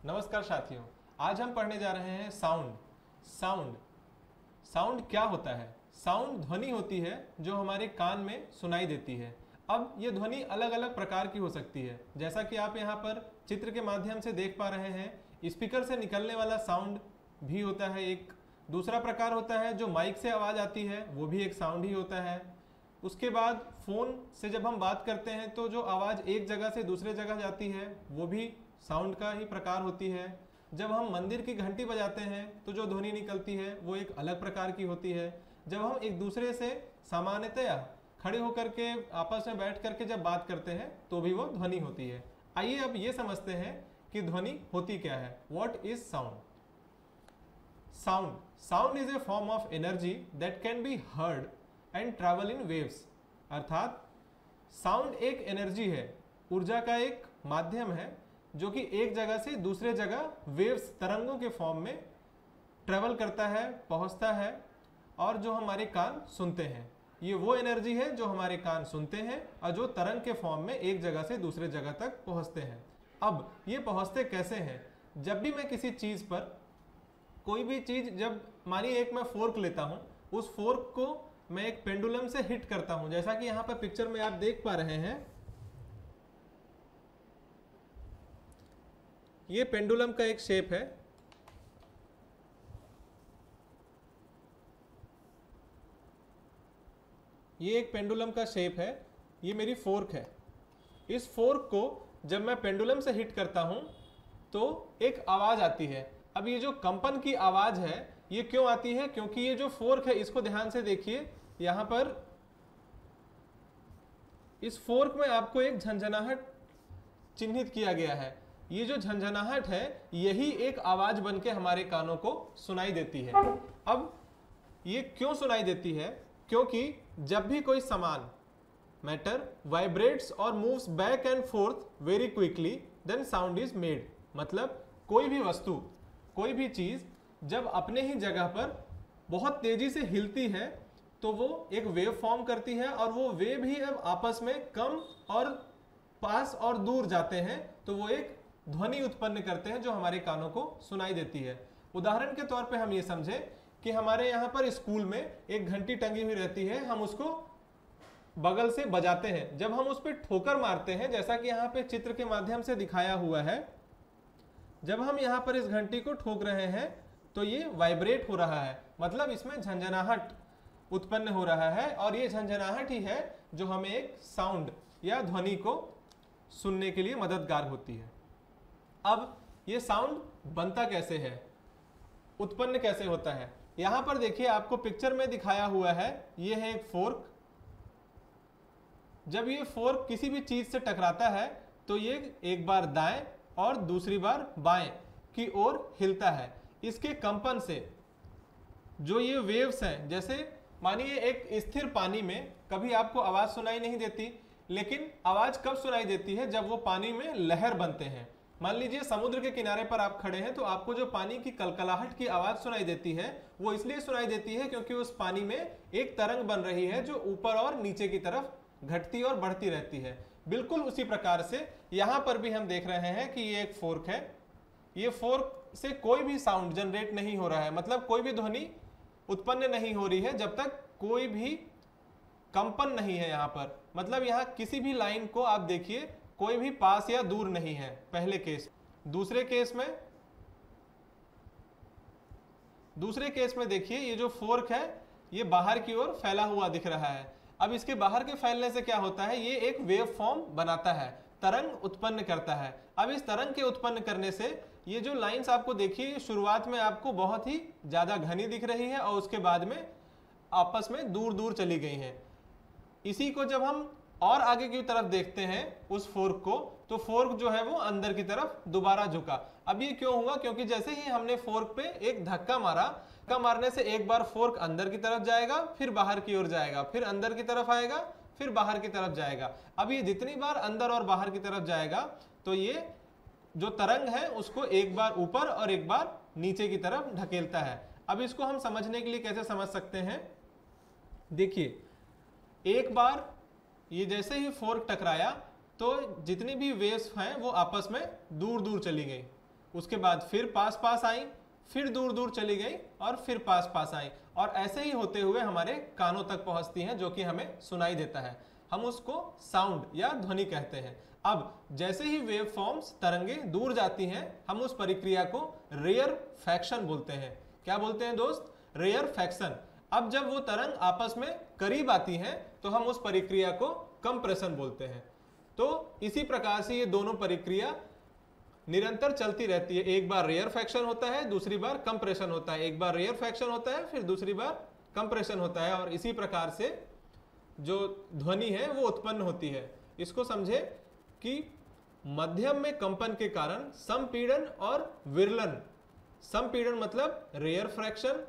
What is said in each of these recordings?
नमस्कार साथियों, आज हम पढ़ने जा रहे हैं साउंड। साउंड साउंड क्या होता है? साउंड ध्वनि होती है जो हमारे कान में सुनाई देती है। अब ये ध्वनि अलग अलग प्रकार की हो सकती है, जैसा कि आप यहाँ पर चित्र के माध्यम से देख पा रहे हैं। स्पीकर से निकलने वाला साउंड भी होता है एक। दूसरा प्रकार होता है जो माइक से आवाज़ आती है, वो भी एक साउंड ही होता है। उसके बाद फ़ोन से जब हम बात करते हैं तो जो आवाज़ एक जगह से दूसरे जगह जाती है वो भी साउंड का ही प्रकार होती है। जब हम मंदिर की घंटी बजाते हैं तो जो ध्वनि निकलती है वो एक अलग प्रकार की होती है। जब हम एक दूसरे से सामान्यतया खड़े होकर के आपस में बैठ करके जब बात करते हैं तो भी वो ध्वनि होती है। आइए अब ये समझते हैं कि ध्वनि होती क्या है। What is sound? Sound is a form of energy that can be heard and travel in waves. अर्थात साउंड एक एनर्जी है, ऊर्जा का एक माध्यम है जो कि एक जगह से दूसरे जगह वेव्स तरंगों के फॉर्म में ट्रेवल करता है, पहुंचता है और जो हमारे कान सुनते हैं। ये वो एनर्जी है जो हमारे कान सुनते हैं और जो तरंग के फॉर्म में एक जगह से दूसरे जगह तक पहुंचते हैं। अब ये पहुंचते कैसे हैं? जब भी मैं किसी चीज़ पर कोई भी चीज़, जब मानिए एक मैं फोर्क लेता हूँ, उस फोर्क को मैं एक पेंडुलम से हिट करता हूँ, जैसा कि यहाँ पर पिक्चर में आप देख पा रहे हैं। ये पेंडुलम का एक शेप है। ये एक पेंडुलम का शेप है, ये मेरी फोर्क है। इस फोर्क को जब मैं पेंडुलम से हिट करता हूं तो एक आवाज आती है। अब ये जो कंपन की आवाज है ये क्यों आती है? क्योंकि ये जो फोर्क है, इसको ध्यान से देखिए, यहां पर इस फोर्क में आपको एक झंझनाहट चिन्हित किया गया है। ये जो झंझनाहट है यही एक आवाज बन के हमारे कानों को सुनाई देती है। अब ये क्यों सुनाई देती है? क्योंकि जब भी कोई सामान, मैटर, वाइब्रेट्स और moves back and forth very quickly, then sound is made. मतलब कोई भी वस्तु, कोई भी चीज जब अपने ही जगह पर बहुत तेजी से हिलती है तो वो एक वेव फॉर्म करती है और वो वेव ही अब आपस में कम और पास और दूर जाते हैं तो वो एक ध्वनि उत्पन्न करते हैं जो हमारे कानों को सुनाई देती है। उदाहरण के तौर पे हम ये समझें कि हमारे यहाँ पर स्कूल में एक घंटी टंगी हुई रहती है, हम उसको बगल से बजाते हैं। जब हम उस पर ठोकर मारते हैं, जैसा कि यहाँ पे चित्र के माध्यम से दिखाया हुआ है, जब हम यहाँ पर इस घंटी को ठोक रहे हैं तो ये वाइब्रेट हो रहा है, मतलब इसमें झंझनाहट उत्पन्न हो रहा है और ये झंझनाहट ही है जो हमें एक साउंड या ध्वनि को सुनने के लिए मददगार होती है। अब ये साउंड बनता कैसे है, उत्पन्न कैसे होता है? यहां पर देखिए, आपको पिक्चर में दिखाया हुआ है, ये है एक फोर्क। जब ये फोर्क किसी भी चीज से टकराता है तो ये एक बार दाएं और दूसरी बार बाएं की ओर हिलता है। इसके कंपन से जो ये वेव्स हैं, जैसे मानिए एक स्थिर पानी में कभी आपको आवाज सुनाई नहीं देती, लेकिन आवाज कब सुनाई देती है? जब वो पानी में लहर बनते हैं। मान लीजिए समुद्र के किनारे पर आप खड़े हैं तो आपको जो पानी की कलकलाहट की आवाज सुनाई देती है वो इसलिए सुनाई देती है क्योंकि उस पानी में एक तरंग बन रही है जो ऊपर और नीचे की तरफ घटती और बढ़ती रहती है। बिल्कुल उसी प्रकार से यहां पर भी हम देख रहे हैं कि ये एक फोर्क है। ये फोर्क से कोई भी साउंड जनरेट नहीं हो रहा है, मतलब कोई भी ध्वनि उत्पन्न नहीं हो रही है जब तक कोई भी कंपन नहीं है यहाँ पर। मतलब यहाँ किसी भी लाइन को आप देखिए, कोई भी पास या दूर नहीं है, पहले केस। दूसरे केस में देखिए, ये जो फोर्क है ये बाहर की ओर फैला हुआ दिख रहा है। अब इसके बाहर के फैलने से क्या होता है? ये एक वेव फॉर्म बनाता है, तरंग उत्पन्न करता है। अब इस तरंग के उत्पन्न करने से ये जो लाइंस आपको देखिए, शुरुआत में आपको बहुत ही ज्यादा घनी दिख रही है और उसके बाद में आपस में दूर दूर चली गई हैं। इसी को जब हम और आगे की तरफ देखते हैं उस फोर्क को, तो फोर्क जो है वो अंदर की तरफ दोबारा झुका। अब ये क्यों हुआ? क्योंकि जैसे ही हमने फोर्क पे एक धक्का मारा, धक्का मारने से एक बार फोर्क अंदर की तरफ जाएगा, फिर बाहर की ओर जाएगा, फिर अंदर की तरफ आएगा, फिर बाहर की तरफ जाएगा। अब ये जितनी बार अंदर और बाहर की तरफ जाएगा तो ये जो तरंग है उसको एक बार ऊपर और एक बार नीचे की तरफ ढकेलता है। अब इसको हम समझने के लिए कैसे समझ सकते हैं? देखिए, एक बार ये जैसे ही फोर्क टकराया तो जितनी भी वेव्स हैं वो आपस में दूर दूर चली गई। उसके बाद फिर पास पास आई, फिर दूर दूर चली गई और फिर पास पास आई, और ऐसे ही होते हुए हमारे कानों तक पहुंचती हैं, जो कि हमें सुनाई देता है। हम उसको साउंड या ध्वनि कहते हैं। अब जैसे ही वेव फॉर्म्स तरंगे दूर जाती हैं, हम उस प्रक्रिया को रेयरफैक्शन बोलते हैं। क्या बोलते हैं दोस्त? रेयरफैक्शन। अब जब वो तरंग आपस में करीब आती हैं तो हम उस प्रक्रिया को कंप्रेशन बोलते हैं। तो इसी प्रकार से ये दोनों प्रक्रिया निरंतर चलती रहती है। एक बार रेयरफैक्शन होता है, दूसरी बार कंप्रेशन होता है, एक बार रेयरफैक्शन होता है, फिर दूसरी बार कंप्रेशन होता है, और इसी प्रकार से जो ध्वनि है वो उत्पन्न होती है। इसको समझे कि मध्यम में कंपन के कारण संपीड़न और विरलन, संपीड़न मतलब रेयरफैक्शन,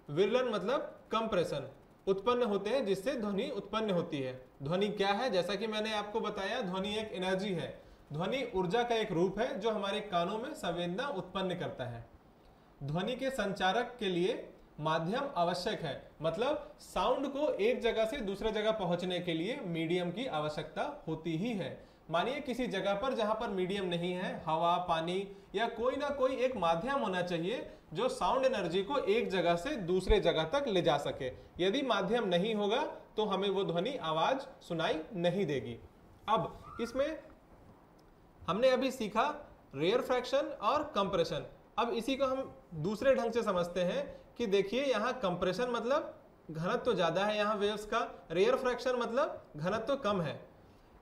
विरलन मतलब कंप्रेशन उत्पन्न होते हैं, जिससे ध्वनि उत्पन्न होती है। ध्वनि क्या है? जैसा कि मैंने आपको बताया, ध्वनि एक एनर्जी है। ध्वनि ऊर्जा का एक रूप है जो हमारे कानों में संवेदना उत्पन्न करता है। ध्वनि के संचारक के लिए माध्यम आवश्यक है, मतलब साउंड को एक जगह से दूसरे जगह पहुंचने के लिए मीडियम की आवश्यकता होती ही है। मानिए किसी जगह पर जहां पर मीडियम नहीं है, हवा, पानी या कोई ना कोई एक माध्यम होना चाहिए जो साउंड एनर्जी को एक जगह से दूसरे जगह तक ले जा सके। यदि माध्यम नहीं होगा तो हमें वो ध्वनि आवाज सुनाई नहीं देगी। अब इसमें हमने अभी सीखा रेयरफैक्शन और कंप्रेशन। अब इसी को हम दूसरे ढंग से समझते हैं कि देखिए, यहाँ कंप्रेशन मतलब घनत्व तो ज्यादा है यहाँ वेव्स का, रेयरफैक्शन मतलब घनत्व तो कम है।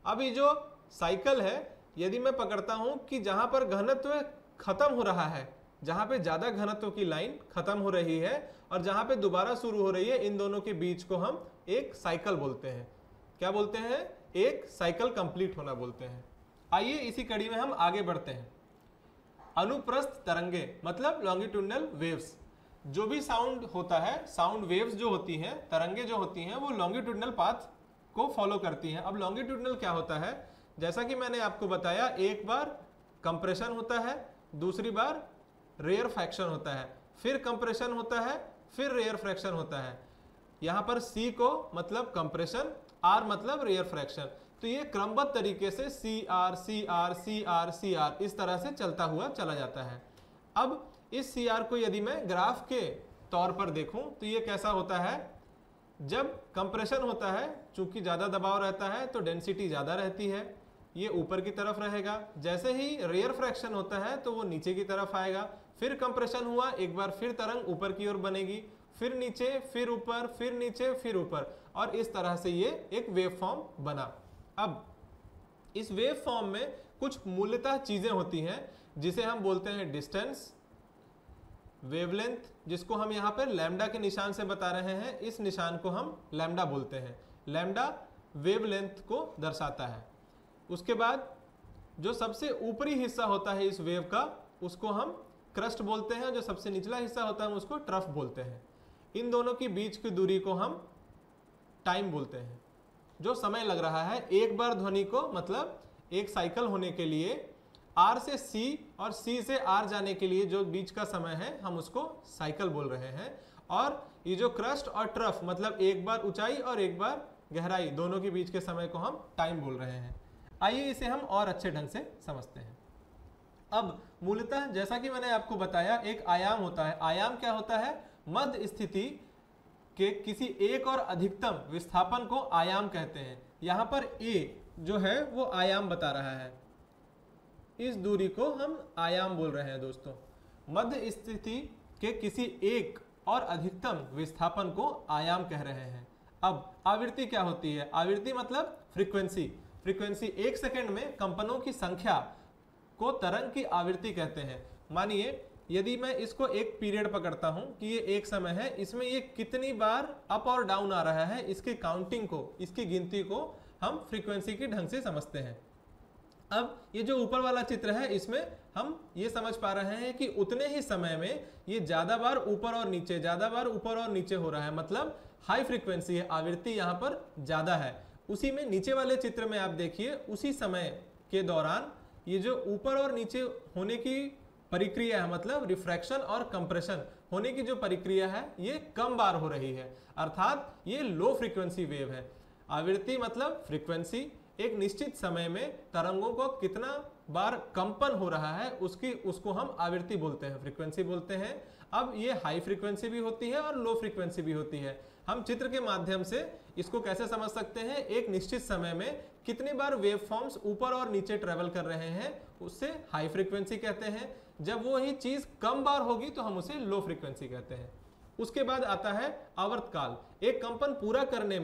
अब ये जो साइकिल है, यदि मैं पकड़ता हूं कि जहां पर घनत्व खत्म हो रहा है, जहां पे ज्यादा घनत्व की लाइन खत्म हो रही है और जहां पे दोबारा शुरू हो रही है, इन दोनों के बीच को हम एक साइकिल बोलते हैं। क्या बोलते हैं? एक साइकिल कंप्लीट होना बोलते हैं। आइए इसी कड़ी में हम आगे बढ़ते हैं। अनुप्रस्थ तरंगे मतलब लॉन्गिट्यूडनल वेव्स। जो भी साउंड होता है, साउंड वेव्स जो होती हैं, तरंगे जो होती हैं, वो लॉन्गिट्यूडनल पाथ को फॉलो करती हैं। अब लॉन्गिट्यूडनल क्या होता है? जैसा कि मैंने आपको बताया, एक बार कंप्रेशन होता है, दूसरी बार रेयरफैक्शन होता है, फिर कंप्रेशन होता है, फिर रेयरफैक्शन होता है। यहाँ पर C को मतलब कंप्रेशन, R मतलब रेयरफैक्शन। तो ये क्रमबद्ध तरीके से CR CR CR CR इस तरह से चलता हुआ चला जाता है। अब इस CR को यदि मैं ग्राफ के तौर पर देखूं तो ये कैसा होता है? जब कंप्रेशन होता है, चूंकि ज़्यादा दबाव रहता है तो डेंसिटी ज़्यादा रहती है, ये ऊपर की तरफ रहेगा। जैसे ही रेयरफैक्शन होता है तो वो नीचे की तरफ आएगा। फिर कंप्रेशन हुआ, एक बार फिर तरंग ऊपर की ओर बनेगी, फिर नीचे, फिर ऊपर, फिर नीचे, फिर ऊपर, और इस तरह से ये एक वेव फॉर्म बना। अब इस वेव फॉर्म में कुछ मूलतः चीजें होती हैं जिसे हम बोलते हैं डिस्टेंस, वेवलेंथ, जिसको हम यहाँ पर लैम्डा के निशान से बता रहे हैं। इस निशान को हम लैम्डा बोलते हैं। लैम्डा वेवलेंथ को दर्शाता है। उसके बाद जो सबसे ऊपरी हिस्सा होता है इस वेव का, उसको हम क्रस्ट बोलते हैं। जो सबसे निचला हिस्सा होता है हम उसको ट्रफ बोलते हैं। इन दोनों के बीच की दूरी को हम टाइम बोलते हैं, जो समय लग रहा है एक बार ध्वनि को, मतलब एक साइकिल होने के लिए R से C और C से R जाने के लिए जो बीच का समय है, हम उसको साइकिल बोल रहे हैं। और ये जो क्रस्ट और ट्रफ मतलब एक बार ऊंचाई और एक बार गहराई, दोनों के बीच के समय को हम टाइम बोल रहे हैं। आइए इसे हम और अच्छे ढंग से समझते हैं। अब मूलतः जैसा कि मैंने आपको बताया, एक आयाम होता है। आयाम क्या होता है? मध्य स्थिति के किसी एक और अधिकतम विस्थापन को आयाम कहते हैं। यहाँ पर A जो है वो आयाम बता रहा है, इस दूरी को हम आयाम बोल रहे हैं दोस्तों। मध्य स्थिति के किसी एक और अधिकतम विस्थापन को आयाम कह रहे हैं। अब आवृत्ति क्या होती है? आवृत्ति मतलब फ्रीक्वेंसी। फ्रीक्वेंसी, एक सेकंड में कंपनों की संख्या को तरंग की आवृत्ति कहते हैं। मानिए यदि मैं इसको एक पीरियड पकड़ता हूं कि ये एक समय है, इसमें ये कितनी बार अप और डाउन आ रहा है, इसकी काउंटिंग को, इसकी गिनती को हम फ्रीक्वेंसी के ढंग से समझते हैं। अब ये जो ऊपर वाला चित्र है, इसमें हम ये समझ पा रहे हैं कि उतने ही समय में ये ज्यादा बार ऊपर और नीचे, ज्यादा बार ऊपर और नीचे हो रहा है, मतलब हाई फ्रीक्वेंसी है, आवृत्ति यहाँ पर ज्यादा है। उसी में नीचे वाले चित्र में आप देखिए, उसी समय के दौरान ये जो ऊपर और नीचे होने की प्रक्रिया है, मतलब रिफ्रैक्शन और कंप्रेशन होने की जो प्रक्रिया है, ये कम बार हो रही है, अर्थात ये लो फ्रीक्वेंसी वेव है। आवृत्ति मतलब फ्रीक्वेंसी, एक निश्चित समय में तरंगों को कितना बार कंपन हो रहा है उसको हम आवृत्ति बोलते हैं, फ्रीक्वेंसी बोलते हैं। अब ये हाई फ्रीक्वेंसी भी होती है और लो फ्रीक्वेंसी भी होती है। हम चित्र के माध्यम से इसको कैसे समझ सकते हैं, एक निश्चित समय में कितनी बार वेव फॉर्म्स ऊपर और नीचे ट्रेवल कर रहे हैं उससे हाई फ्रीक्वेंसी कहते हैं। जब वो ही चीज कम बार होगी तो हम उसे लो फ्रीक्वेंसी कहते हैं। उसके बाद आता है आवर्तकाल। एक कंपन पूरा करने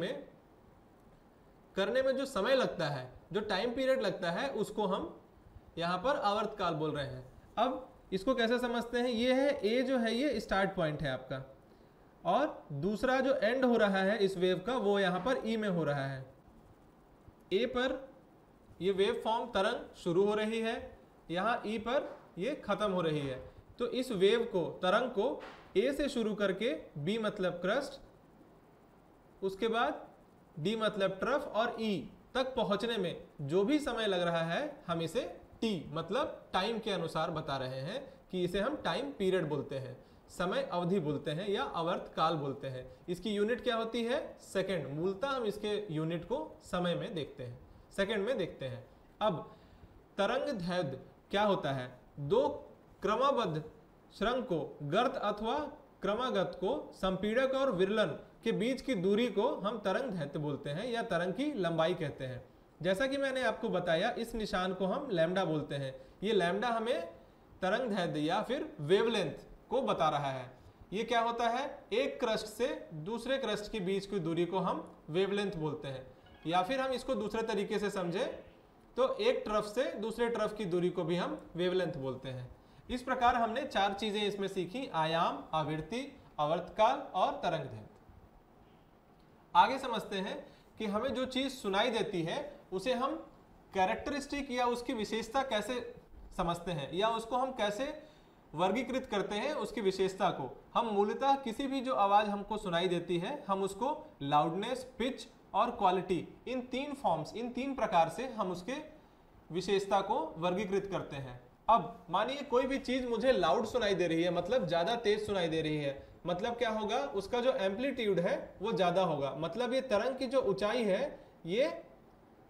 में जो समय लगता है, जो टाइम पीरियड लगता है, उसको हम यहाँ पर आवर्तकाल बोल रहे हैं। अब इसको कैसे समझते हैं, ये है ए जो है ये स्टार्ट पॉइंट है आपका, और दूसरा जो एंड हो रहा है इस वेव का वो यहाँ पर ई में हो रहा है। ए पर ये वेव फॉर्म तरंग शुरू हो रही है, यहाँ ई पर ये खत्म हो रही है। तो इस वेव को, तरंग को ए से शुरू करके बी मतलब क्रस्ट, उसके बाद डी मतलब ट्रफ और ई तक पहुंचने में जो भी समय लग रहा है हम इसे टी मतलब टाइम के अनुसार बता रहे हैं कि इसे हम टाइम पीरियड बोलते हैं, समय अवधि बोलते हैं या आवर्तकाल बोलते हैं। इसकी यूनिट क्या होती है, सेकंड। मूलतः हम इसके यूनिट को समय में देखते हैं, सेकंड में देखते हैं। अब तरंग दैर्ध्य क्या होता है, दो क्रमबद्ध सुरंग को, गर्त अथवा क्रमागत को, संपीड़क और विरलन के बीच की दूरी को हम तरंग दैर्ध्य बोलते हैं या तरंग की लंबाई कहते हैं। जैसा कि मैंने आपको बताया, इस निशान को हम लैम्डा बोलते हैं। ये लैम्डा हमें तरंग दैर्ध्य या फिर वेवलेंथ को बता रहा है। ये क्या होता है, एक क्रस्ट से दूसरे क्रस्ट के बीच की दूरी को हम वेवलेंथ बोलते हैं। या फिर हम इसको दूसरे तरीके से समझे तो एक ट्रफ से दूसरे ट्रफ की दूरी को भी हम वेवलेंथ बोलते हैं। इस प्रकार हमने चार चीजें इसमें सीखी, आयाम, आवृत्ति, आवर्तकाल और तरंग दैर्ध्य। आगे समझते हैं कि हमें जो चीज सुनाई देती है उसे हम कैरेक्टरिस्टिक या उसकी विशेषता कैसे समझते हैं, या उसको हम कैसे वर्गीकृत करते हैं उसकी विशेषता को। हम मूलतः किसी भी जो आवाज हमको सुनाई देती है हम उसको लाउडनेस, पिच और क्वालिटी, इन तीन फॉर्म्स, इन तीन प्रकार से हम उसके विशेषता को वर्गीकृत करते हैं। अब मानिए कोई भी चीज मुझे लाउड सुनाई दे रही है, मतलब ज्यादा तेज सुनाई दे रही है, मतलब क्या होगा, उसका जो एम्पलीट्यूड है वो ज्यादा होगा। मतलब ये तरंग की जो ऊंचाई है ये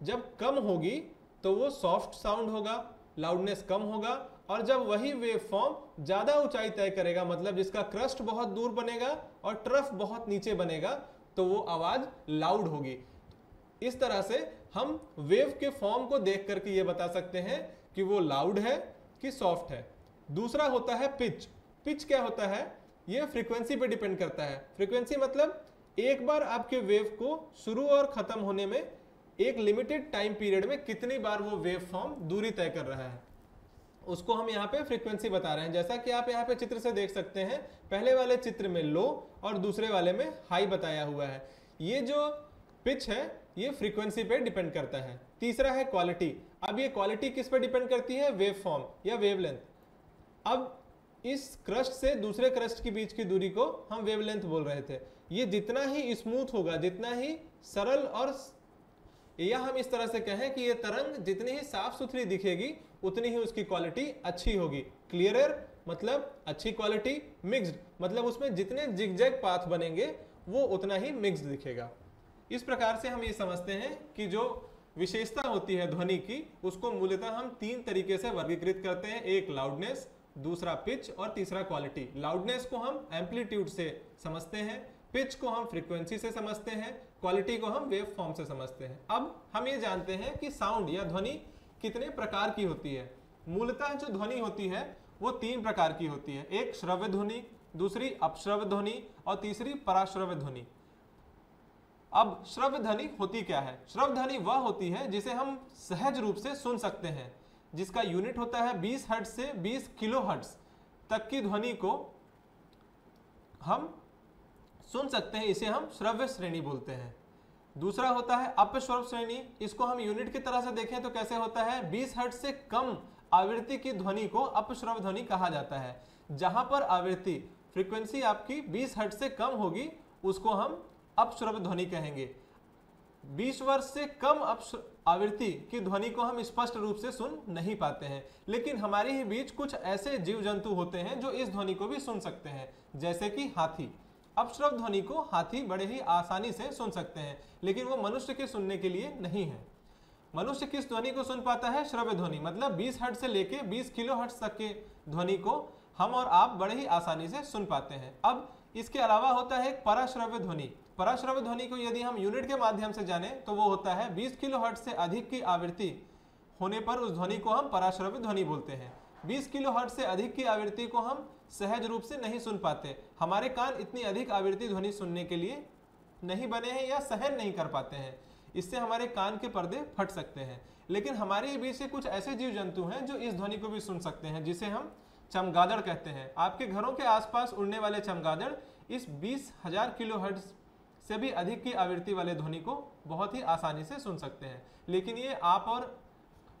जब कम होगी तो वो सॉफ्ट साउंड होगा, लाउडनेस कम होगा। और जब वही वेव फॉर्म ज्यादा ऊंचाई तय करेगा, मतलब जिसका क्रस्ट बहुत दूर बनेगा और ट्रफ बहुत नीचे बनेगा, तो वो आवाज लाउड होगी। इस तरह से हम वेव के फॉर्म को देख करके ये बता सकते हैं कि वो लाउड है कि सॉफ्ट है। दूसरा होता है पिच। पिच क्या होता है, ये फ्रीक्वेंसी पे डिपेंड करता है। फ्रीक्वेंसी मतलब एक बार आपके वेव को शुरू और खत्म होने में एक लिमिटेड टाइम पीरियड में कितनी बार वो वेव फॉर्म दूरी तय कर रहा है, उसको हम यहाँ पे फ्रीक्वेंसी बता रहे हैं। जैसा कि आप यहाँ पे चित्र से देख सकते हैं, पहले वाले चित्र में लो और दूसरे वाले में हाई बताया हुआ है। ये जो पिच है ये फ्रीक्वेंसी पे डिपेंड करता है। तीसरा है क्वालिटी। अब ये क्वालिटी किस पे डिपेंड करती है, वेव फॉर्म या वेवलेंथ। अब इस क्रस्ट से दूसरे क्रस्ट के बीच की दूरी को हम वेवलेंथ बोल रहे थे। ये जितना ही स्मूथ होगा, जितना ही सरल, और या हम इस तरह से कहें कि ये तरंग जितनी ही साफ सुथरी दिखेगी उतनी ही उसकी क्वालिटी अच्छी होगी। क्लियरर मतलब अच्छी क्वालिटी, मिक्स्ड मतलब उसमें जितने जिगजैग पाथ बनेंगे वो उतना ही मिक्स्ड दिखेगा। इस प्रकार से हम ये समझते हैं कि जो विशेषता होती है ध्वनि की उसको मूलतः हम तीन तरीके से वर्गीकृत करते हैं, एक लाउडनेस, दूसरा पिच और तीसरा क्वालिटी। लाउडनेस को हम एम्पलीट्यूड से समझते हैं, पिच को हम फ्रीक्वेंसी से समझते हैं, क्वालिटी को हम वेव फॉर्म से समझते हैं। अब हम ये जानते हैं कि साउंड या ध्वनि कितने प्रकार की होती है। मूलतः जो ध्वनि होती है वो तीन प्रकार की होती है, एक श्रव्य ध्वनि, दूसरी अपश्रव्य ध्वनि और तीसरी पराश्रव्य ध्वनि। अब श्रव्य ध्वनि होती क्या है, श्रव्य ध्वनि वह होती है जिसे हम सहज रूप से सुन सकते हैं, जिसका यूनिट होता है 20 हर्ट्ज से 20 किलो हर्ट्ज तक की ध्वनि को हम सुन सकते हैं, इसे हम श्रव्य श्रेणी बोलते हैं। दूसरा होता है अपश्रव्य श्रेणी, इसको हम यूनिट की तरह से देखें तो कैसे होता है, 20 हर्ट्ज से कम आवृत्ति की ध्वनि को अपश्रव्य ध्वनि कहा जाता है। जहां पर आवृत्ति फ्रीक्वेंसी आपकी 20 हर्ट्ज से कम होगी उसको हम अपश्रव्य ध्वनि कहेंगे। 20 वर्ष से कम आवृत्ति की ध्वनि को हम स्पष्ट रूप से सुन नहीं पाते हैं, लेकिन हमारे ही बीच कुछ ऐसे जीव जंतु होते हैं जो इस ध्वनि को भी सुन सकते हैं, जैसे कि हाथी। अपश्रव्य ध्वनि को हाथी बड़े ही आसानी से सुन सकते हैं, लेकिन वो मनुष्य के सुनने के लिए नहीं है। मनुष्य किस ध्वनि को सुन पाता है? श्रव्य ध्वनि, मतलब 20 हर्ट्ज से लेके 20 किलो हर्ट्ज तक के ध्वनि को हम और आप बड़े ही आसानी से सुन पाते हैं। अब इसके अलावा होता है एक पराश्रव्य ध्वनि। पराश्रव्य ध्वनि को यदि हम यूनिट के माध्यम से जाने तो वो होता है 20 किलो हर्ट्ज से अधिक की आवृत्ति होने पर उस ध्वनि को हम पराश्रव्य ध्वनि बोलते हैं। 20 किलो हर्ट्ज से अधिक की आवृत्ति को हम सहज रूप से नहीं सुन पाते, हमारे कान इतनी अधिक आवृत्ति ध्वनि सुनने के लिए नहीं बने हैं या सहन नहीं कर पाते हैं, इससे हमारे कान के पर्दे फट सकते हैं। लेकिन हमारे बीच से कुछ ऐसे जीव जंतु हैं जो इस ध्वनि को भी सुन सकते हैं, जिसे हम चमगादड़ कहते हैं। आपके घरों के आसपास उड़ने वाले चमगादड़ इस 20,000 किलो हर्ट्ज से भी अधिक की आवृत्ति वाले ध्वनि को बहुत ही आसानी से सुन सकते हैं, लेकिन ये आप और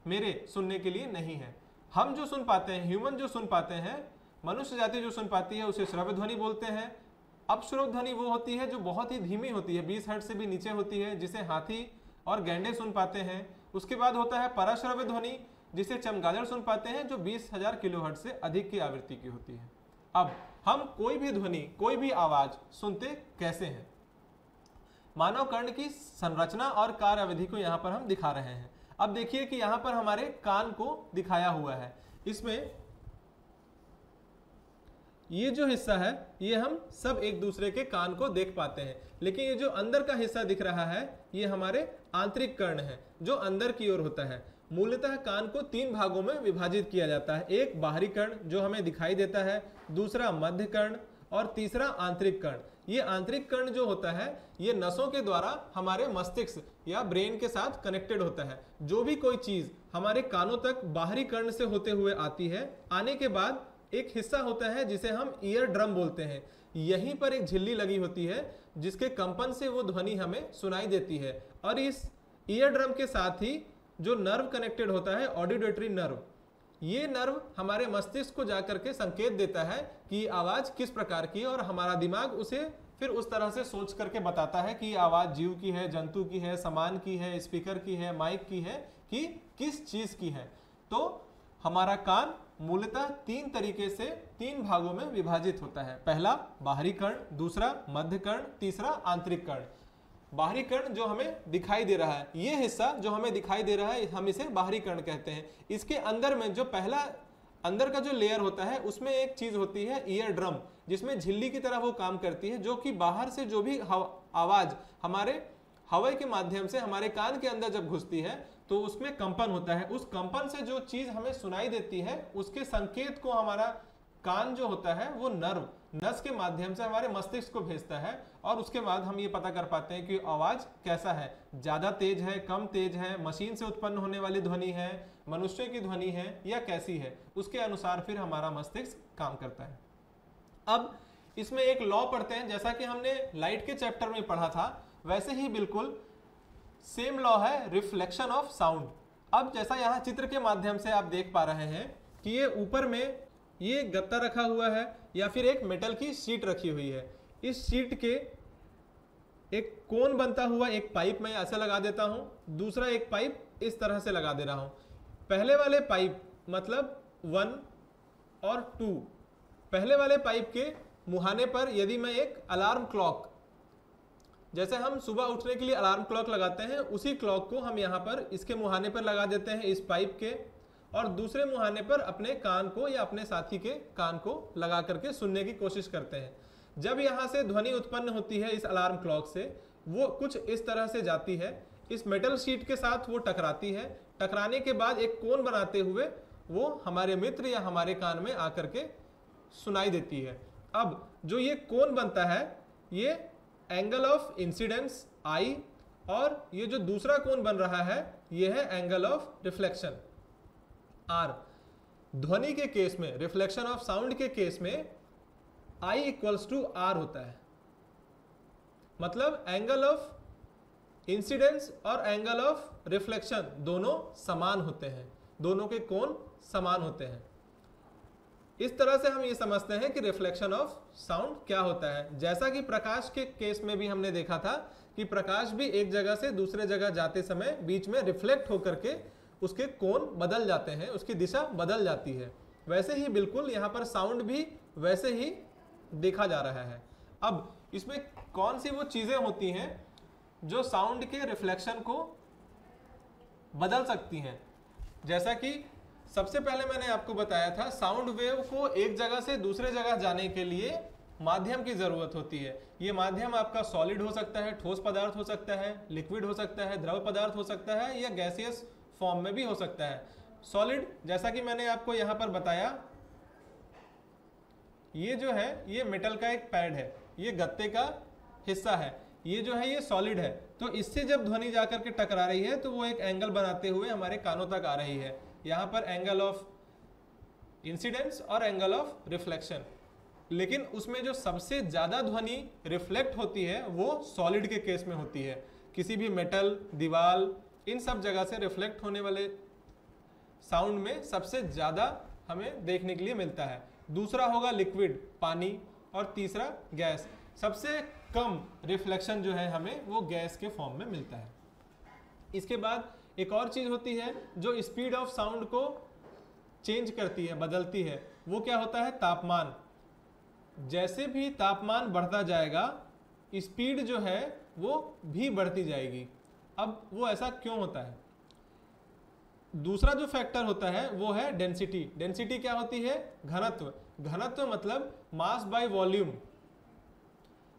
मेरे सुनने के लिए नहीं है। हम जो सुन पाते हैं, ह्यूमन जो सुन पाते हैं, मनुष्य जाति जो सुन पाती है, उसे श्रव्य ध्वनि बोलते हैं। अपश्रव्य ध्वनि वो होती है जो बहुत ही धीमी होती है, 20 हर्ट्ज से भी नीचे होती है, जिसे हाथी और गैंडे सुन पाते हैं। उसके बाद होता है पराश्रव्य ध्वनि, जिसे चमगादड़ सुन पाते हैं, जो 20,000 किलो हर्ट्ज से अधिक की आवृत्ति की होती है। अब हम कोई भी ध्वनि, कोई भी आवाज सुनते कैसे हैं? मानव कर्ण की संरचना और कार्य अवधि को यहाँ पर हम दिखा रहे हैं। अब देखिए कि यहाँ पर हमारे कान को दिखाया हुआ है। इसमें ये जो हिस्सा है, ये हम सब एक दूसरे के कान को देख पाते हैं, लेकिन ये जो अंदर का हिस्सा दिख रहा है, ये हमारे आंतरिक कर्ण है, जो अंदर की ओर होता है। मूलतः कान को 3 भागों में विभाजित किया जाता है। एक बाहरी कर्ण जो हमें दिखाई देता है, दूसरा मध्य कर्ण और तीसरा आंतरिक कर्ण। ये आंतरिक कर्ण जो होता है, ये नसों के द्वारा हमारे मस्तिष्क या ब्रेन के साथ कनेक्टेड होता है। जो भी कोई चीज हमारे कानों तक बाहरी कर्ण से होते हुए आती है, आने के बाद एक हिस्सा होता है जिसे हम ईयर ड्रम बोलते हैं। यहीं पर एक झिल्ली लगी होती है जिसके कंपन से वो ध्वनि हमें सुनाई देती है। और इस ईयर ड्रम के साथ ही जो नर्व कनेक्टेड होता है, ऑडिटरी नर्व, ये नर्व हमारे मस्तिष्क को जाकर के संकेत देता है कि आवाज किस प्रकार की है, और हमारा दिमाग उसे फिर उस तरह से सोच करके बताता है कि आवाज जीव की है, जंतु की है, सामान की है, स्पीकर की है, माइक की है, कि किस चीज की है। तो हमारा कान मूलतः 3 तरीके से 3 भागों में विभाजित होता है। पहला बाहरी कर्ण, दूसरा मध्य कर्ण, तीसरा आंतरिक कर्ण। बाहरी कर्ण जो हमें दिखाई दे रहा है, ये हिस्सा जो हमें दिखाई दे रहा है, हम इसे बाहरी कर्ण कहते हैं। इसके अंदर में जो पहला अंदर का जो लेयर होता है, उसमें एक चीज होती है ईयर ड्रम, जिसमें झिल्ली की तरह वो काम करती है, जो कि बाहर से जो भी आवाज हमारे हवा के माध्यम से हमारे कान के अंदर जब घुसती है तो उसमें कंपन होता है। उस कंपन से जो चीज हमें सुनाई देती है, उसके संकेत को हमारा कान जो होता है वो नस के माध्यम से हमारे मस्तिष्क को भेजता है, और उसके बाद हम ये पता कर पाते हैं कि आवाज कैसा है, ज्यादा तेज है, कम तेज है, मशीन से उत्पन्न होने वाली ध्वनि है, मनुष्य की ध्वनि है, या कैसी है। उसके अनुसार फिर हमारा मस्तिष्क काम करता है। अब इसमें एक लॉ पढ़ते हैं, जैसा कि हमने लाइट के चैप्टर में पढ़ा था, वैसे ही बिल्कुल सेम लॉ है रिफ्लेक्शन ऑफ साउंड। अब जैसा यहाँ चित्र के माध्यम से आप देख पा रहे हैं कि ये ऊपर में ये गत्ता रखा हुआ है या फिर एक मेटल की शीट रखी हुई है। इस शीट के एक कोन बनता हुआ एक पाइप मैं ऐसे लगा देता हूं, दूसरा एक पाइप इस तरह से लगा दे रहा हूं। पहले वाले पाइप मतलब 1 और 2, पहले वाले पाइप के मुहाने पर यदि मैं एक अलार्म क्लॉक, जैसे हम सुबह उठने के लिए अलार्म क्लॉक लगाते हैं, उसी क्लॉक को हम यहाँ पर इसके मुहाने पर लगा देते हैं, इस पाइप के, और दूसरे मुहाने पर अपने कान को या अपने साथी के कान को लगा करके सुनने की कोशिश करते हैं। जब यहाँ से ध्वनि उत्पन्न होती है इस अलार्म क्लॉक से, वो कुछ इस तरह से जाती है, इस मेटल शीट के साथ वो टकराती है। टकराने के बाद एक कोन बनाते हुए वो हमारे मित्र या हमारे कान में आकर के सुनाई देती है। अब जो ये कोन बनता है, ये एंगल ऑफ इंसिडेंस आई, और ये जो दूसरा कोन बन रहा है, ये है एंगल ऑफ रिफ्लेक्शन आर। ध्वनि के केस में, रिफ्लेक्शन ऑफ साउंड के केस में आई इक्वल्स टू आर होता है। मतलब एंगल ऑफ इंसिडेंस और एंगल ऑफ रिफ्लेक्शन दोनों समान होते हैं, दोनों के कोण समान होते हैं। इस तरह से हम ये समझते हैं कि रिफ्लेक्शन ऑफ साउंड क्या होता है। जैसा कि प्रकाश के केस में भी हमने देखा था कि प्रकाश भी एक जगह से दूसरे जगह जाते समय बीच में रिफ्लेक्ट होकर के उसके कोण बदल जाते हैं, उसकी दिशा बदल जाती है। वैसे ही बिल्कुल यहाँ पर साउंड भी वैसे ही देखा जा रहा है। अब इसमें कौन सी वो चीजें होती हैं जो साउंड के रिफ्लेक्शन को बदल सकती हैं। जैसा कि सबसे पहले मैंने आपको बताया था, साउंड वेव को एक जगह से दूसरे जगह जाने के लिए माध्यम की जरूरत होती है। ये माध्यम आपका सॉलिड हो सकता है, ठोस पदार्थ हो सकता है, लिक्विड हो सकता है, द्रव पदार्थ हो सकता है, या गैसियस फॉर्म में भी हो सकता है। सॉलिड, जैसा कि मैंने आपको यहाँ पर बताया, ये जो है ये मेटल का एक पैड है, ये गत्ते का हिस्सा है, ये जो है ये सॉलिड है। तो इससे जब ध्वनि जाकर के टकरा रही है तो वो एक एंगल बनाते हुए हमारे कानों तक आ रही है। यहाँ पर एंगल ऑफ इंसिडेंस और एंगल ऑफ रिफ्लेक्शन। लेकिन उसमें जो सबसे ज्यादा ध्वनि रिफ्लेक्ट होती है वो सॉलिड के केस में होती है। किसी भी मेटल, दीवार, इन सब जगह से रिफ्लेक्ट होने वाले साउंड में सबसे ज्यादा हमें देखने के लिए मिलता है। दूसरा होगा लिक्विड, पानी, और तीसरा गैस। सबसे कम रिफ्लेक्शन जो है हमें वो गैस के फॉर्म में मिलता है। इसके बाद एक और चीज होती है जो स्पीड ऑफ साउंड को चेंज करती है, बदलती है। वो क्या होता है? तापमान। जैसे भी तापमान बढ़ता जाएगा स्पीड जो है वो भी बढ़ती जाएगी। अब वो ऐसा क्यों होता है? दूसरा जो फैक्टर होता है वो है डेंसिटी। डेंसिटी क्या होती है? घनत्व। घनत्व मतलब mass by volume,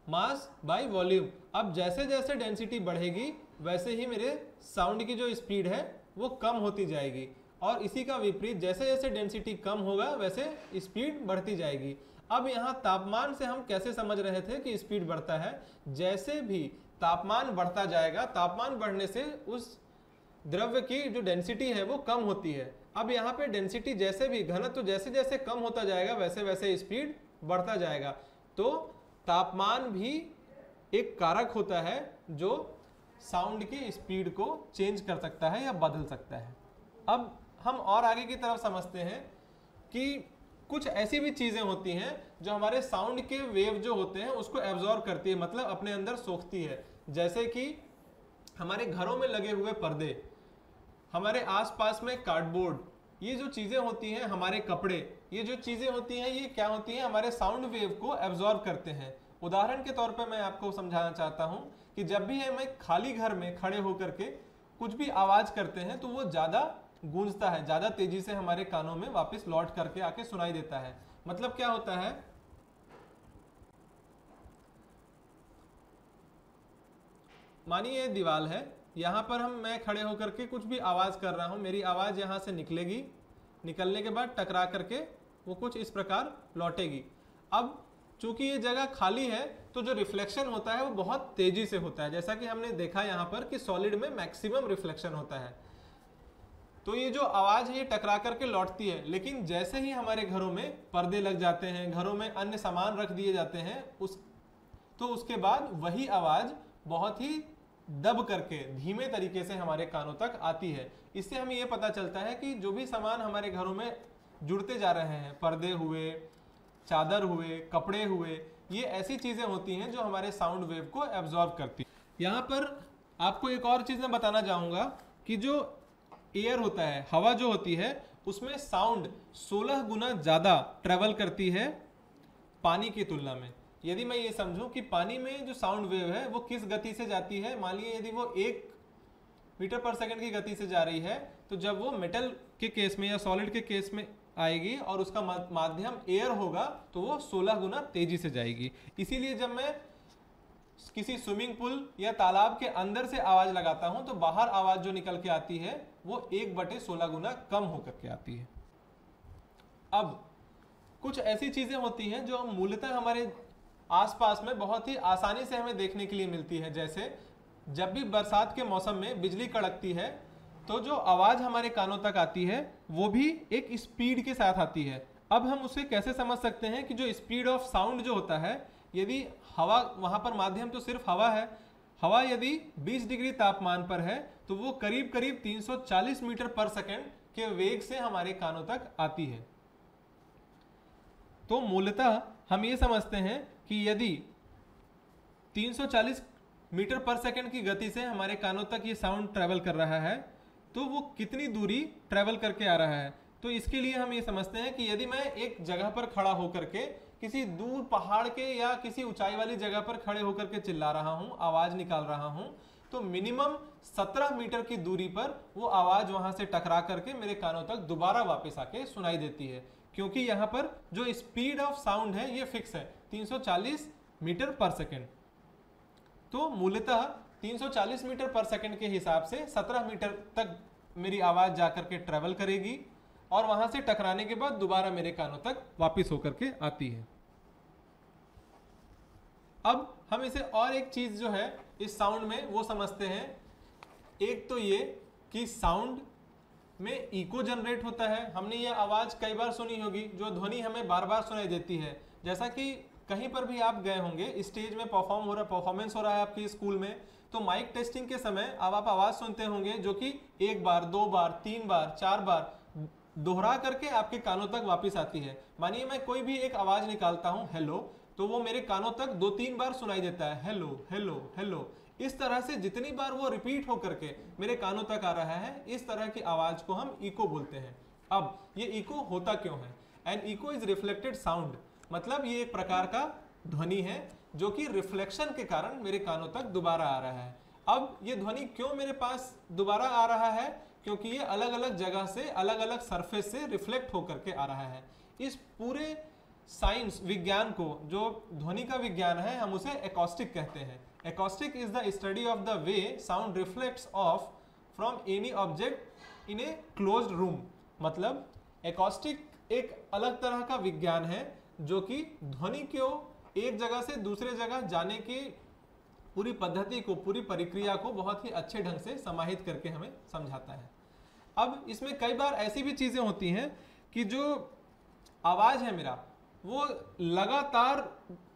mass by volume. अब जैसे जैसे डेंसिटी बढ़ेगी वैसे ही मेरे साउंड की जो स्पीड है वो कम होती जाएगी, और इसी का विपरीत जैसे जैसे डेंसिटी कम होगा वैसे स्पीड बढ़ती जाएगी। अब यहाँ तापमान से हम कैसे समझ रहे थे कि स्पीड बढ़ता है? जैसे भी तापमान बढ़ता जाएगा, तापमान बढ़ने से उस द्रव्य की जो डेंसिटी है वो कम होती है। अब यहाँ पे डेंसिटी जैसे भी, घनत्व जैसे जैसे कम होता जाएगा वैसे वैसे स्पीड बढ़ता जाएगा। तो तापमान भी एक कारक होता है जो साउंड की स्पीड को चेंज कर सकता है या बदल सकता है। अब हम और आगे की तरफ समझते हैं कि कुछ ऐसी भी चीजें होती हैं जो हमारे साउंड के वेव जो होते हैं उसको एब्जॉर्ब करती है, मतलब अपने अंदर सोखती है। जैसे कि हमारे घरों में लगे हुए पर्दे, हमारे आसपास में कार्डबोर्ड, ये जो चीजें होती हैं, हमारे कपड़े, ये जो चीजें होती हैं ये क्या होती हैं? हमारे साउंड वेव को एब्जॉर्ब करते हैं। उदाहरण के तौर पर मैं आपको समझाना चाहता हूं कि जब भी हम एक खाली घर में खड़े होकर के कुछ भी आवाज करते हैं तो वो ज्यादा गूंजता है, ज्यादा तेजी से हमारे कानों में वापस लौट करके आके सुनाई देता है। मतलब क्या होता है? मानिए ये दीवार है, यहाँ पर मैं खड़े होकर के कुछ भी आवाज कर रहा हूँ, मेरी आवाज यहाँ से निकलेगी, निकलने के बाद टकरा करके वो कुछ इस प्रकार लौटेगी। अब चूंकि ये जगह खाली है तो जो रिफ्लेक्शन होता है वो बहुत तेजी से होता है, जैसा कि हमने देखा यहाँ पर कि सॉलिड में मैक्सिमम रिफ्लेक्शन होता है। तो ये जो आवाज है ये टकरा करके लौटती है। लेकिन जैसे ही हमारे घरों में पर्दे लग जाते हैं, घरों में अन्य सामान रख दिए जाते हैं, तो उसके बाद वही आवाज बहुत ही दब करके धीमे तरीके से हमारे कानों तक आती है। इससे हमें ये पता चलता है कि जो भी सामान हमारे घरों में जुड़ते जा रहे हैं, पर्दे हुए, चादर हुए, कपड़े हुए, ये ऐसी चीजें होती हैं जो हमारे साउंड वेव को एब्जॉर्ब करती हैं। यहाँ पर आपको एक और चीज मैं बताना चाहूंगा कि जो एयर होता है, हवा जो होती है, उसमें साउंड 16 गुना ज्यादा ट्रेवल करती है पानी की तुलना में। यदि मैं ये समझूं कि पानी में जो साउंड वेव है वो किस गति से जाती है, मान लीजिए यदि वो 1 मीटर पर सेकंड की गति से जा रही है, तो जब वो मेटल के केस में या सॉलिड के केस में आएगी और उसका माध्यम एयर होगा तो वो 16 गुना तेजी से जाएगी। इसीलिए जब मैं किसी स्विमिंग पूल या तालाब के अंदर से आवाज लगाता हूं तो बाहर आवाज जो निकल के आती है वो 1/16 गुना कम होकर के आती है। अब कुछ ऐसी चीजें होती हैं जो मूलतः हमारे आसपास में बहुत ही आसानी से हमें देखने के लिए मिलती है। जैसे जब भी बरसात के मौसम में बिजली कड़कती है तो जो आवाज हमारे कानों तक आती है वो भी एक स्पीड के साथ आती है। अब हम उसे कैसे समझ सकते हैं कि जो स्पीड ऑफ साउंड जो होता है, यदि हवा, वहां पर माध्यम तो सिर्फ हवा है, हवा यदि 20 डिग्री तापमान पर है तो वो करीब करीब 340 मीटर पर सेकंड के वेग से हमारे कानों तक आती है। तो मूलतः हम ये समझते हैं कि यदि 340 मीटर पर सेकंड की गति से हमारे कानों तक ये साउंड ट्रेवल कर रहा है तो वो कितनी दूरी ट्रेवल करके आ रहा है। तो इसके लिए हम ये समझते हैं कि यदि मैं एक जगह पर खड़ा होकर के किसी दूर पहाड़ के या किसी ऊंचाई वाली जगह पर खड़े होकर के चिल्ला रहा हूं, आवाज निकाल रहा हूं, तो मिनिमम 17 मीटर की दूरी पर वो आवाज वहां से टकरा करके मेरे कानों तक दोबारा वापस आके सुनाई देती है, क्योंकि यहाँ पर जो स्पीड ऑफ साउंड है ये फिक्स है 340 मीटर पर सेकेंड। तो मूलतः 340 मीटर पर सेकेंड के हिसाब से 17 मीटर तक मेरी आवाज जाकर के ट्रेवल करेगी और वहां से टकराने के बाद दोबारा मेरे कानों तक वापस होकर के आती है। अब हम इसे और एक चीज जो है इस साउंड में वो समझते हैं। एक तो ये कि साउंड में इको जनरेट होता है। हमने ये आवाज कई बार सुनी होगी, जो ध्वनि हमें बार बार सुनाई देती है। जैसा कि कहीं पर भी आप गए होंगे, स्टेज में परफॉर्मेंस हो रहा है आपके स्कूल में, तो माइक टेस्टिंग के समय अब आप आवाज सुनते होंगे जो कि एक बार, दो बार, तीन बार, चार बार दोहरा करके आपके कानों तक वापस आती है। मानिए मैं कोई भी एक आवाज निकालता हूं हेलो, तो वो मेरे कानों तक 2-3 बार सुनाई देता है, हेलो हेलो हेलो। इस तरह से जितनी बार वो रिपीट होकर के मेरे कानों तक आ रहा है, इस तरह की आवाज को हम इको बोलते हैं। अब ये इको होता क्यों है? And echo is reflected sound, मतलब ये एक प्रकार का ध्वनि है जो कि रिफ्लेक्शन के कारण मेरे कानों तक दोबारा आ रहा है। अब ये ध्वनि क्यों मेरे पास दोबारा आ रहा है? क्योंकि ये अलग अलग जगह से, अलग अलग सरफेस से रिफ्लेक्ट होकर के आ रहा है। इस पूरे साइंस विज्ञान को, जो ध्वनि का विज्ञान है, हम उसे एकॉस्टिक कहते हैं। Acoustic is the study of the way sound reflects of from any object in a closed room. मतलब एकॉस्टिक एक अलग तरह का विज्ञान है जो कि ध्वनि को एक जगह से दूसरे जगह जाने की पूरी पद्धति को, पूरी प्रक्रिया को बहुत ही अच्छे ढंग से समाहित करके हमें समझाता है। अब इसमें कई बार ऐसी भी चीजें होती हैं कि जो आवाज है मेरा, वो लगातार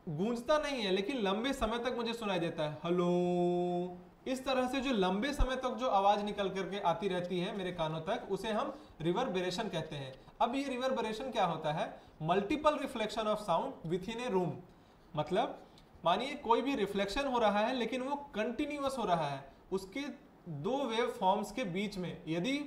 गूंजता नहीं है लेकिन लंबे समय तक मुझे सुनाई देता है, हेलो। इस तरह से जो लंबे समय तक जो आवाज निकल करके आती रहती है मेरे कानों तक, उसे हम रिवर्बरेशन कहते हैं। अब ये रिवर्बरेशन क्या होता है? Multiple reflection of sound with in A room. मतलब मानिए कोई भी रिफ्लेक्शन हो रहा है लेकिन वो कंटिन्यूअस हो रहा है, उसके दो वेव फॉर्म्स के बीच में यदि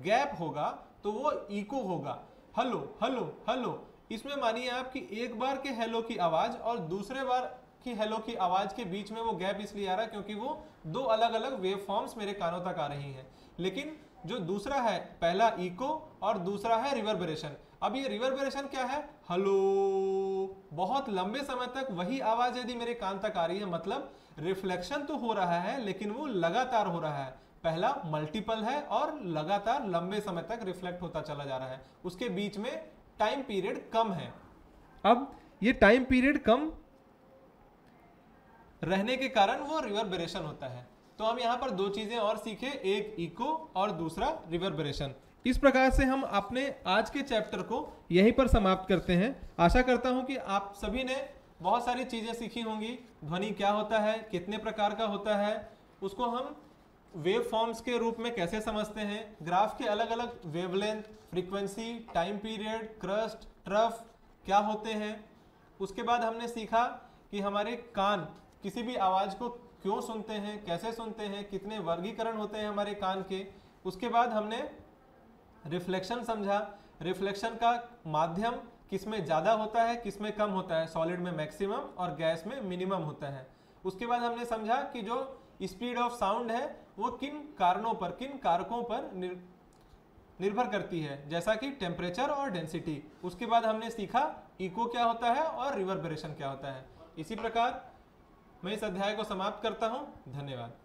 गैप होगा तो वो इको होगा, हेलो हेलो हेलो। इसमें मानिए आप कि एक बार के हेलो की आवाज और दूसरे बार की हेलो की आवाज के बीच में वो गैप इसलिए आ रहा है क्योंकि वो दो अलग अलग वेव फॉर्म्स मेरे कानों तक आ रही हैं। लेकिन जो दूसरा है, पहला इको और दूसरा है रिवर्बरेशन। अब ये रिवर्बरेशन क्या है? हेलो। बहुत लंबे समय तक वही आवाज यदि मेरे कान तक आ रही है, मतलब रिफ्लेक्शन तो हो रहा है लेकिन वो लगातार हो रहा है। पहला मल्टीपल है और लगातार लंबे समय तक रिफ्लेक्ट होता चला जा रहा है, उसके बीच में टाइम पीरियड कम है। अब ये टाइम पीरियड कम रहने के कारण वो रिवर्बरेशन होता है। तो हम यहाँ पर दो चीजें और सीखे, एक इको और दूसरा रिवर्बरेशन। इस प्रकार से हम अपने आज के चैप्टर को यहीं पर समाप्त करते हैं। आशा करता हूं कि आप सभी ने बहुत सारी चीजें सीखी होंगी। ध्वनि क्या होता है, कितने प्रकार का होता है, उसको हम वेव फॉर्म्स के रूप में कैसे समझते हैं, ग्राफ के अलग अलग wavelength, frequency, time period, crust, trough क्या होते हैं। उसके बाद हमने सीखा कि हमारे कान किसी भी आवाज को क्यों सुनते हैं, कैसे सुनते हैं, कितने वर्गीकरण होते हैं हमारे कान के। उसके बाद हमने रिफ्लेक्शन समझा, रिफ्लेक्शन का माध्यम किसमें ज़्यादा होता है, किसमें कम होता है, सॉलिड में मैक्सिमम और गैस में मिनिमम होता है। उसके बाद हमने समझा कि जो स्पीड ऑफ साउंड है वो किन कारणों पर, किन कारकों पर निर्भर करती है, जैसा कि टेम्परेचर और डेंसिटी। उसके बाद हमने सीखा इको क्या होता है और रिवर्बरेशन क्या होता है। इसी प्रकार मैं इस अध्याय को समाप्त करता हूँ। धन्यवाद।